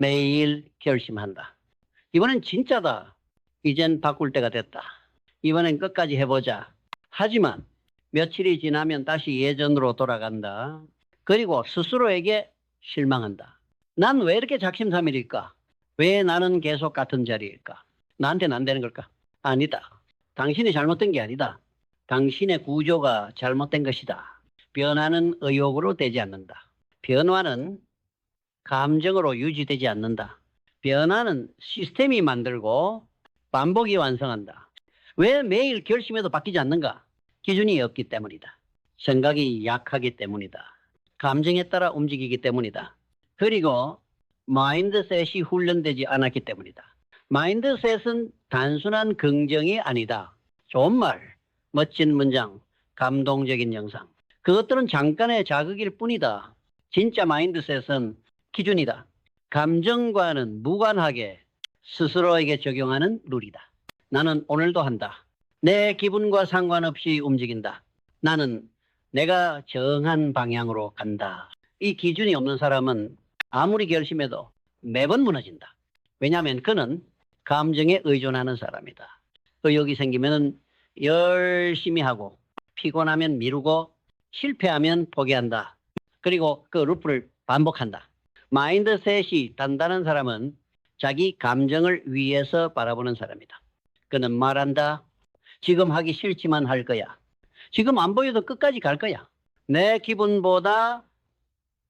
매일 결심한다. 이번엔 진짜다. 이젠 바꿀 때가 됐다. 이번엔 끝까지 해보자. 하지만 며칠이 지나면 다시 예전으로 돌아간다. 그리고 스스로에게 실망한다. 난 왜 이렇게 작심삼일일까? 왜 나는 계속 같은 자리일까? 나한테는 안 되는 걸까? 아니다. 당신이 잘못된 게 아니다. 당신의 구조가 잘못된 것이다. 변화는 의욕으로 되지 않는다. 변화는 감정으로 유지되지 않는다. 변화는 시스템이 만들고 반복이 완성한다. 왜 매일 결심해도 바뀌지 않는가? 기준이 없기 때문이다. 생각이 약하기 때문이다. 감정에 따라 움직이기 때문이다. 그리고 마인드셋이 훈련되지 않았기 때문이다. 마인드셋은 단순한 긍정이 아니다. 좋은 말, 멋진 문장, 감동적인 영상. 그것들은 잠깐의 자극일 뿐이다. 진짜 마인드셋은 기준이다. 감정과는 무관하게 스스로에게 적용하는 룰이다. 나는 오늘도 한다. 내 기분과 상관없이 움직인다. 나는 내가 정한 방향으로 간다. 이 기준이 없는 사람은 아무리 결심해도 매번 무너진다. 왜냐하면 그는 감정에 의존하는 사람이다. 의욕이 생기면 열심히 하고 피곤하면 미루고 실패하면 포기한다. 그리고 그 루프를 반복한다. 마인드셋이 단단한 사람은 자기 감정을 위에서 바라보는 사람이다. 그는 말한다. 지금 하기 싫지만 할 거야. 지금 안 보여도 끝까지 갈 거야. 내 기분보다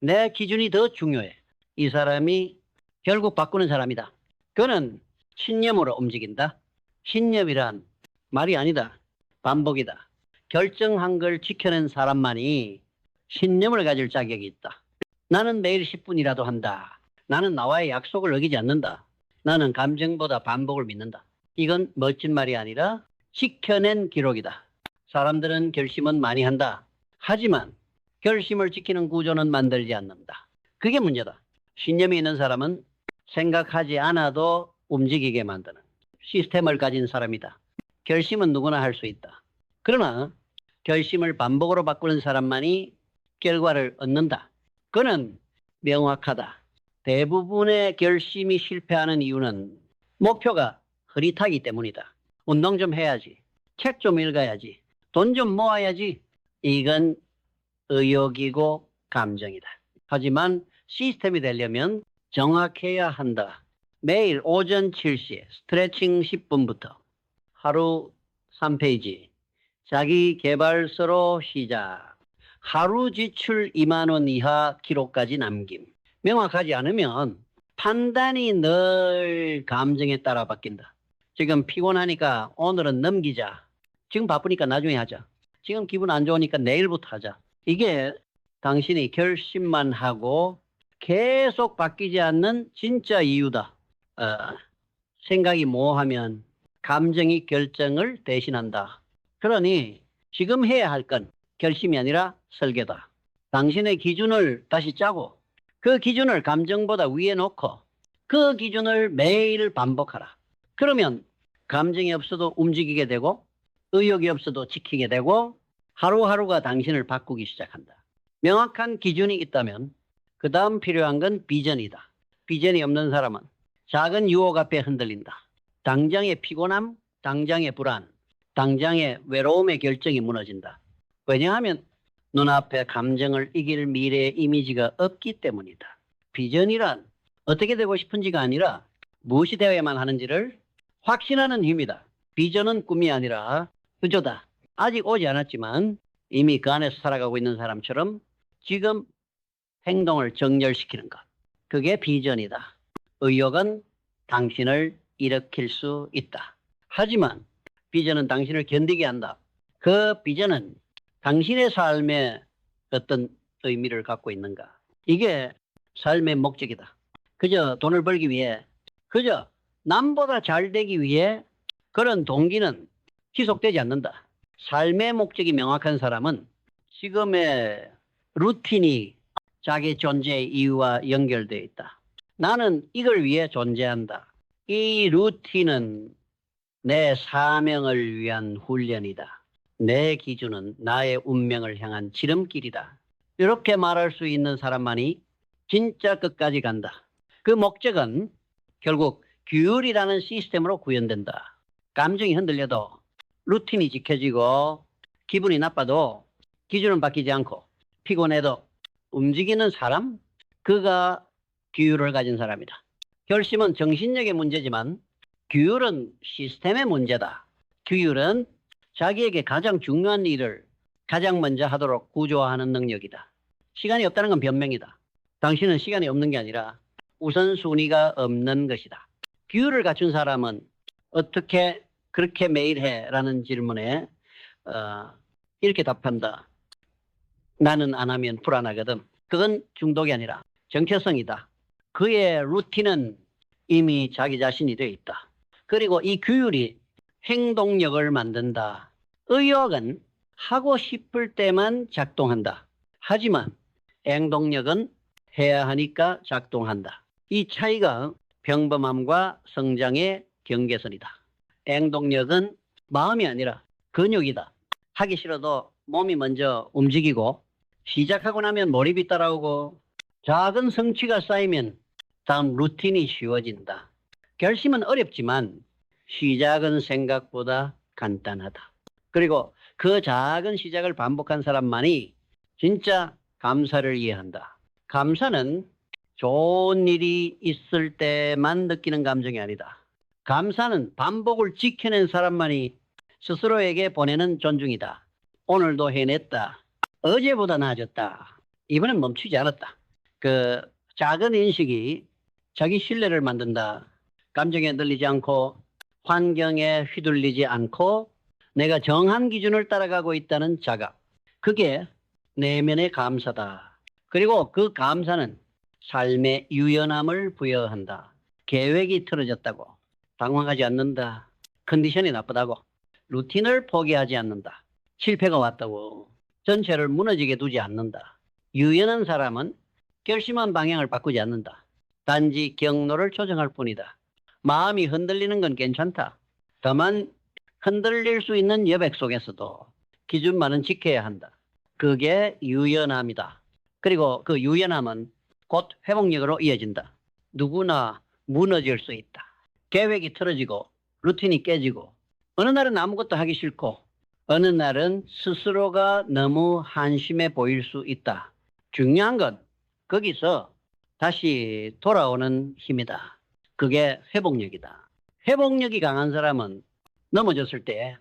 내 기준이 더 중요해. 이 사람이 결국 바꾸는 사람이다. 그는 신념으로 움직인다. 신념이란 말이 아니다. 반복이다. 결정한 걸 지켜낸 사람만이 신념을 가질 자격이 있다. 나는 매일 10분이라도 한다. 나는 나와의 약속을 어기지 않는다. 나는 감정보다 반복을 믿는다. 이건 멋진 말이 아니라 지켜낸 기록이다. 사람들은 결심은 많이 한다. 하지만 결심을 지키는 구조는 만들지 않는다. 그게 문제다. 신념이 있는 사람은 생각하지 않아도 움직이게 만드는 시스템을 가진 사람이다. 결심은 누구나 할 수 있다. 그러나 결심을 반복으로 바꾸는 사람만이 결과를 얻는다. 그는 명확하다. 대부분의 결심이 실패하는 이유는 목표가 흐릿하기 때문이다. 운동 좀 해야지. 책 좀 읽어야지. 돈 좀 모아야지. 이건 의욕이고 감정이다. 하지만 시스템이 되려면 정확해야 한다. 매일 오전 7시 스트레칭 10분부터 하루 3페이지 자기 개발서로 시작. 하루 지출 2만 원 이하 기록까지 남김. 명확하지 않으면 판단이 늘 감정에 따라 바뀐다. 지금 피곤하니까 오늘은 넘기자. 지금 바쁘니까 나중에 하자. 지금 기분 안 좋으니까 내일부터 하자. 이게 당신이 결심만 하고 계속 바뀌지 않는 진짜 이유다. 생각이 모호하면 감정이 결정을 대신한다. 그러니 지금 해야 할 건 결심이 아니라 설계다. 당신의 기준을 다시 짜고 그 기준을 감정보다 위에 놓고 그 기준을 매일 반복하라. 그러면 감정이 없어도 움직이게 되고 의욕이 없어도 지키게 되고 하루하루가 당신을 바꾸기 시작한다. 명확한 기준이 있다면 그 다음 필요한 건 비전이다. 비전이 없는 사람은 작은 유혹 앞에 흔들린다. 당장의 피곤함, 당장의 불안, 당장의 외로움의 결정이 무너진다. 왜냐하면 눈앞에 감정을 이길 미래의 이미지가 없기 때문이다. 비전이란 어떻게 되고 싶은지가 아니라 무엇이 되어야만 하는지를 확신하는 힘이다. 비전은 꿈이 아니라 구조다. 아직 오지 않았지만 이미 그 안에서 살아가고 있는 사람처럼 지금 행동을 정렬시키는 것. 그게 비전이다. 의욕은 당신을 일으킬 수 있다. 하지만 비전은 당신을 견디게 한다. 그 비전은 당신의 삶에 어떤 의미를 갖고 있는가. 이게 삶의 목적이다. 그저 돈을 벌기 위해, 그저 남보다 잘 되기 위해 그런 동기는 지속되지 않는다. 삶의 목적이 명확한 사람은 지금의 루틴이 자기 존재의 이유와 연결되어 있다. 나는 이걸 위해 존재한다. 이 루틴은 내 사명을 위한 훈련이다. 내 기준은 나의 운명을 향한 지름길이다. 이렇게 말할 수 있는 사람만이 진짜 끝까지 간다. 그 목적은 결국 규율이라는 시스템으로 구현된다. 감정이 흔들려도 루틴이 지켜지고 기분이 나빠도 기준은 바뀌지 않고 피곤해도 움직이는 사람, 그가 규율을 가진 사람이다. 결심은 정신력의 문제지만 규율은 시스템의 문제다. 규율은 자기에게 가장 중요한 일을 가장 먼저 하도록 구조화하는 능력이다. 시간이 없다는 건 변명이다. 당신은 시간이 없는 게 아니라 우선순위가 없는 것이다. 규율을 갖춘 사람은 어떻게 그렇게 매일 해? 라는 질문에 이렇게 답한다. 나는 안 하면 불안하거든. 그건 중독이 아니라 정체성이다. 그의 루틴은 이미 자기 자신이 되어 있다. 그리고 이 규율이 행동력을 만든다. 의욕은 하고 싶을 때만 작동한다. 하지만 행동력은 해야 하니까 작동한다. 이 차이가 평범함과 성장의 경계선이다. 행동력은 마음이 아니라 근육이다. 하기 싫어도 몸이 먼저 움직이고 시작하고 나면 몰입이 따라오고 작은 성취가 쌓이면 다음 루틴이 쉬워진다. 결심은 어렵지만 시작은 생각보다 간단하다. 그리고 그 작은 시작을 반복한 사람만이 진짜 감사를 이해한다. 감사는 좋은 일이 있을 때만 느끼는 감정이 아니다. 감사는 반복을 지켜낸 사람만이 스스로에게 보내는 존중이다. 오늘도 해냈다. 어제보다 나아졌다. 이번엔 멈추지 않았다. 그 작은 인식이 자기 신뢰를 만든다. 감정에 흔들리지 않고 환경에 휘둘리지 않고 내가 정한 기준을 따라가고 있다는 자각. 그게 내면의 감사다. 그리고 그 감사는 삶의 유연함을 부여한다. 계획이 틀어졌다고 당황하지 않는다. 컨디션이 나쁘다고 루틴을 포기하지 않는다. 실패가 왔다고 전체를 무너지게 두지 않는다. 유연한 사람은 결심한 방향을 바꾸지 않는다. 단지 경로를 조정할 뿐이다. 마음이 흔들리는 건 괜찮다. 다만 흔들릴 수 있는 여백 속에서도 기준만은 지켜야 한다. 그게 유연함이다. 그리고 그 유연함은 곧 회복력으로 이어진다. 누구나 무너질 수 있다. 계획이 틀어지고 루틴이 깨지고 어느 날은 아무것도 하기 싫고 어느 날은 스스로가 너무 한심해 보일 수 있다. 중요한 건 거기서 다시 돌아오는 힘이다. 그게 회복력이다. 회복력이 강한 사람은 넘어졌을 때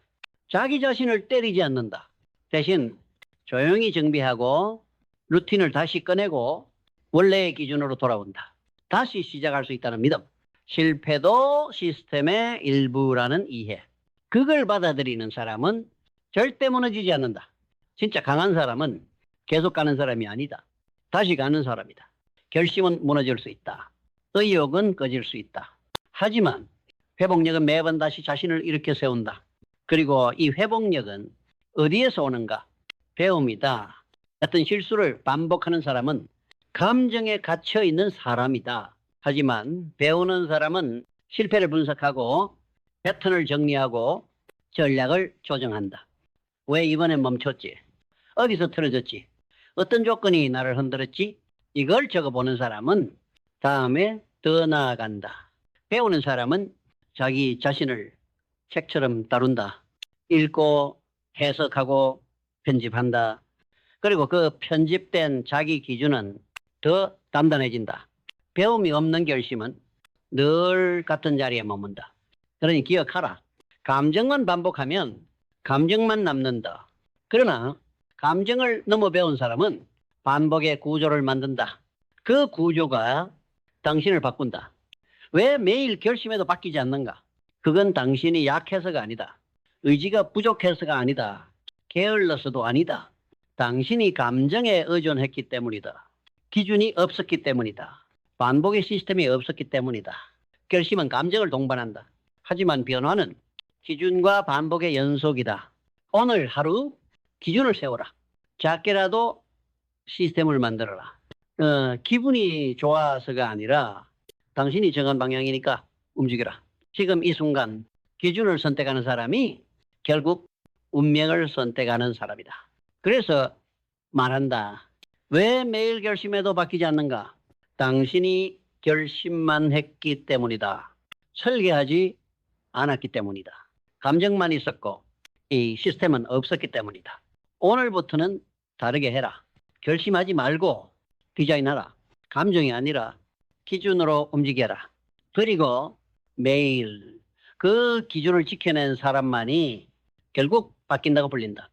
자기 자신을 때리지 않는다. 대신 조용히 정비하고 루틴을 다시 꺼내고 원래의 기준으로 돌아온다. 다시 시작할 수 있다는 믿음. 실패도 시스템의 일부라는 이해. 그걸 받아들이는 사람은 절대 무너지지 않는다. 진짜 강한 사람은 계속 가는 사람이 아니다. 다시 가는 사람이다. 결심은 무너질 수 있다. 의욕은 꺼질 수 있다. 하지만 회복력은 매번 다시 자신을 일으켜 세운다. 그리고 이 회복력은 어디에서 오는가? 배움이다. 어떤 실수를 반복하는 사람은 감정에 갇혀 있는 사람이다. 하지만 배우는 사람은 실패를 분석하고 패턴을 정리하고 전략을 조정한다. 왜 이번엔 멈췄지? 어디서 틀어졌지? 어떤 조건이 나를 흔들었지? 이걸 적어보는 사람은 다음에 더 나아간다. 배우는 사람은 자기 자신을 책처럼 다룬다. 읽고 해석하고 편집한다. 그리고 그 편집된 자기 기준은 더 단단해진다. 배움이 없는 결심은 늘 같은 자리에 머문다. 그러니 기억하라. 감정만 반복하면 감정만 남는다. 그러나 감정을 넘어 배운 사람은 반복의 구조를 만든다. 그 구조가 당신을 바꾼다. 왜 매일 결심해도 바뀌지 않는가? 그건 당신이 약해서가 아니다. 의지가 부족해서가 아니다. 게을러서도 아니다. 당신이 감정에 의존했기 때문이다. 기준이 없었기 때문이다. 반복의 시스템이 없었기 때문이다. 결심은 감정을 동반한다. 하지만 변화는 기준과 반복의 연속이다. 오늘 하루 기준을 세워라. 작게라도 시스템을 만들어라. 기분이 좋아서가 아니라 당신이 정한 방향이니까 움직여라. 지금 이 순간 기준을 선택하는 사람이 결국 운명을 선택하는 사람이다. 그래서 말한다. 왜 매일 결심해도 바뀌지 않는가? 당신이 결심만 했기 때문이다. 설계하지 않았기 때문이다. 감정만 있었고 이 시스템은 없었기 때문이다. 오늘부터는 다르게 해라. 결심하지 말고 디자인하라. 감정이 아니라 기준으로 움직여라. 그리고 매일 그 기준을 지켜낸 사람만이 결국 바뀐다고 불린다.